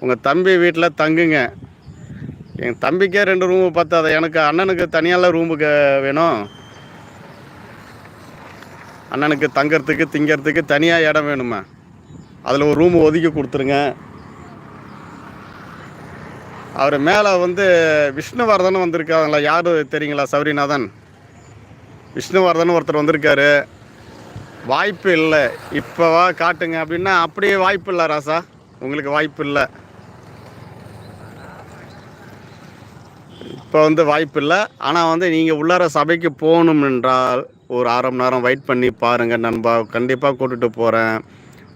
உங்கள் தம்பி வீட்டில் தங்குங்க. என் தம்பிக்கே 2 ரூமு பத்தாது, எனக்கு அண்ணனுக்கு தனியாலாம் ரூமுக்கு வேணும். அண்ணனுக்கு தங்கிறதுக்கு திங்கிறதுக்கு தனியாக இடம் வேணுமா? அதில் ஒரு ரூமு ஒதுக்கி கொடுத்துருங்க. அவர் மேலே வந்து விஷ்ணுவர்தன் வந்திருக்காங்களா, யார் தெரியுங்களா? சௌரிநாதன் விஷ்ணுவர்தன் ஒருத்தர் வந்திருக்காரு. வாய்ப்பு இல்லை, இப்போவா காட்டுங்க அப்படின்னா அப்படியே வாய்ப்பு இல்லை ராசா, உங்களுக்கு வாய்ப்பு இல்லை. இப்போ வந்து வாய்ப்பு இல்லை. ஆனால் வந்து நீங்கள் உள்ளார சபைக்கு போகணும் என்றால் ஒரு 1/2 மணி நேரம் வெயிட் பண்ணி பாருங்கள் நண்பா. கண்டிப்பாக கூட்டிகிட்டு போகிறேன்.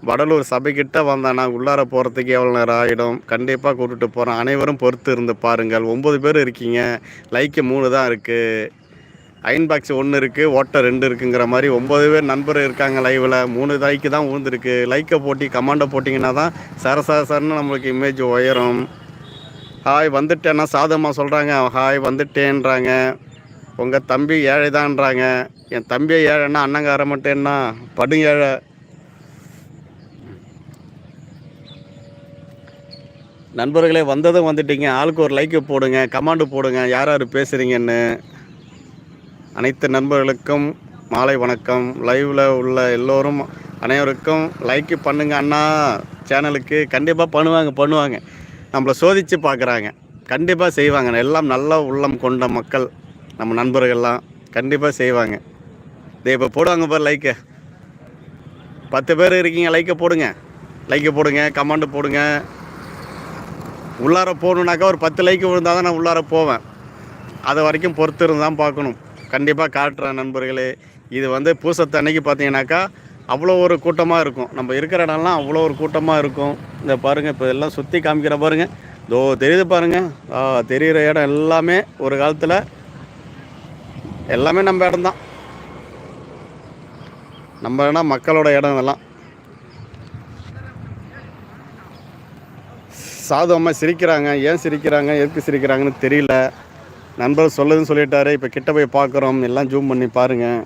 வடலூர் சபைக்கிட்ட வந்தேன்னா உள்ளார போகிறதுக்கு எவ்வளோ நேரம் ஆகிடும். கண்டிப்பாக கூட்டிகிட்டு போகிறேன். அனைவரும் பொறுத்து இருந்து பாருங்கள். 9 பேர் இருக்கீங்க, லைக்கு 3 தான் இருக்குது, அயன் பாக்ஸ் 1 இருக்குது, ஓட்டை 2 இருக்குங்கிற மாதிரி 9 பேர் நண்பர் இருக்காங்க லைவில். 3 லைக்கு தான் ஊந்துருக்கு. லைக்கை போட்டி கமாண்டை போட்டிங்கன்னா தான் சரன்னு நம்மளுக்கு இமேஜ் உயரும். ஹாய் வந்துட்டேன்னா சாதமாக சொல்கிறாங்க, ஹாய் வந்துட்டேன்றாங்க. உங்கள் தம்பி ஏழை தான்றாங்க. என் தம்பியை ஏழைன்னா அண்ணங்கார மாட்டேன்னா படு ஏழை. நண்பர்களே வந்ததும் வந்துட்டீங்க, ஆளுக்கு ஒரு லைக்கு போடுங்க, கமாண்டு போடுங்க, யார் யார் பேசுகிறீங்கன்னு. அனைத்து நண்பர்களுக்கும் மாலை வணக்கம். லைவில் உள்ள எல்லோரும் அனைவருக்கும் லைக்கு பண்ணுங்க அண்ணா. சேனலுக்கு கண்டிப்பாக பண்ணுவாங்க. நம்மளை சோதித்து பார்க்குறாங்க, கண்டிப்பாக செய்வாங்க. எல்லாம் நல்ல உள்ளம் கொண்ட மக்கள் நம்ம நண்பர்கள்லாம் கண்டிப்பாக செய்வாங்க. இதே இப்போ போடுவாங்க பாரு லைக்கு. 10 பேர் இருக்கீங்க, லைக்கை போடுங்க, கமெண்ட் போடுங்க. உள்ளார போகணுன்னாக்கா ஒரு 10 லைக்கு விழுந்தால் தான் நான் உள்ளார போவேன். அது வரைக்கும் பொறுத்து இருந்து தான் பார்க்கணும். கண்டிப்பாக காட்டுறேன் நண்பர்களே. இது வந்து பூசத்து அன்னைக்கு பார்த்தீங்கன்னாக்கா அவ்வளோ ஒரு கூட்டமாக இருக்கும். நம்ம இருக்கிற இடம்லாம் அவ்வளோ ஒரு கூட்டமாக இருக்கும். இந்த பாருங்கள், இப்போ எல்லாம் சுற்றி காமிக்கிற பாருங்கள், இதோ தெரியுது பாருங்கள். தெரிகிற இடம் எல்லாமே ஒரு காலத்தில் எல்லாமே நம்ம இடம்தான். நம்ம இடம் மக்களோட இடம் இதெல்லாம். சாது அம்மா சிரிக்கிறாங்க. ஏன் சிரிக்கிறாங்க, எதுக்கு சிரிக்கிறாங்கன்னு தெரியல. நண்பர் சொல்லுதுன்னு சொல்லிட்டாரு. இப்போ கிட்ட போய் பார்க்குறோம், எல்லாம் ஜூம் பண்ணி பாருங்கள்.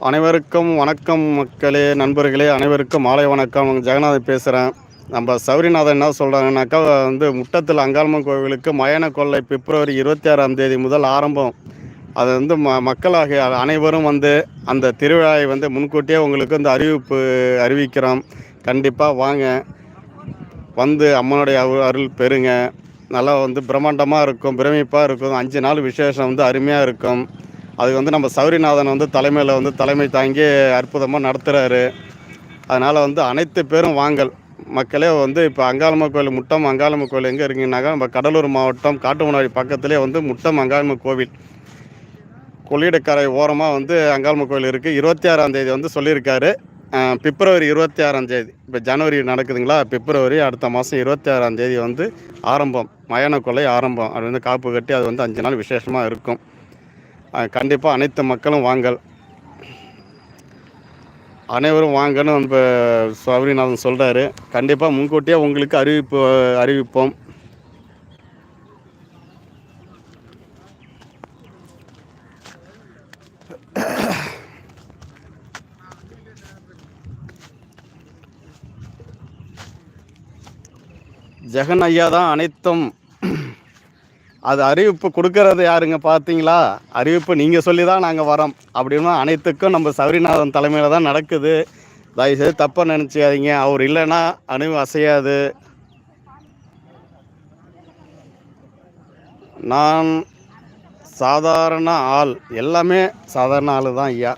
அனைவருக்கும் வணக்கம் மக்களே, நண்பர்களே, அனைவருக்கும் மாலை வணக்கம். ஜெகநாதன் பேசுகிறேன். நம்ம சௌரிநாதன் என்ன சொல்கிறாங்கன்னாக்கா வந்து முட்டத்தில் அங்காளம்மன் கோவிலுக்கு மயான கொள்ளை பிப்ரவரி 26ஆம் தேதி முதல் ஆரம்பம். அது வந்து மக்களாகிய அனைவரும் வந்து அந்த திருவிழாவை வந்து முன்கூட்டியே உங்களுக்கு வந்து அறிவிக்கிறோம். கண்டிப்பாக வாங்க, வந்து அம்மனுடைய அருள் பெறுங்க. நல்லா வந்து பிரம்மாண்டமாக இருக்கும், பிரமிப்பாக இருக்கும். 5 நாள் விசேஷம் வந்து அருமையாக இருக்கும். அதுக்கு வந்து நம்ம சௌரிநாதன் வந்து தலைமையில் வந்து தலைமை தாங்கி அற்புதமாக நடத்துகிறாரு. அதனால் வந்து அனைத்து பேரும் வாங்கல் மக்களே. வந்து இப்போ அங்காளம்மன் கோவில், முட்டம் அங்காளம்மன் கோவில் எங்கே இருக்கீங்கன்னாக்கா நம்ம கடலூர் மாவட்டம் காட்டுமன்னாடி பக்கத்துலேயே வந்து முட்டம் அங்காளம்மன் கோவில், கொள்ளிடக்கரை ஓரமாக வந்து அங்காளம்மன் கோவில் இருக்குது. 26ஆம் தேதி வந்து சொல்லியிருக்காரு. பிப்ரவரி 26ஆம் தேதி, இப்போ ஜனவரி நடக்குதுங்களா, பிப்ரவரி அடுத்த மாதம் 26ஆம் தேதி வந்து ஆரம்பம், மயான கொள்ளை ஆரம்பம். அது வந்து காப்பு கட்டி அது வந்து 5 நாள் விசேஷமாக இருக்கும். கண்டிப்பாக அனைத்து மக்களும் வாங்கல், அனைவரும் வாங்கன்னு நம்ம சௌரிநாதன் சொல்கிறாரு. கண்டிப்பாக முன்கூட்டியே உங்களுக்கு அறிவிப்போம். ஜெகன் ஐயா தான் அனைத்தும். அது அறிவிப்பு கொடுக்கறது யாருங்க பார்த்தீங்களா? அறிவிப்பு நீங்கள் சொல்லி தான் நாங்கள் வரோம். அப்படின்னா அனைத்துக்கும் நம்ம சௌரிநாதன் தலைமையில் தான் நடக்குது. தயவுசெய்து தப்பாக நினச்சிக்காதீங்க. அவர் இல்லைன்னா அணு அசையாது. நான் சாதாரண ஆள், எல்லாமே சாதாரண ஆள் தான் ஐயா.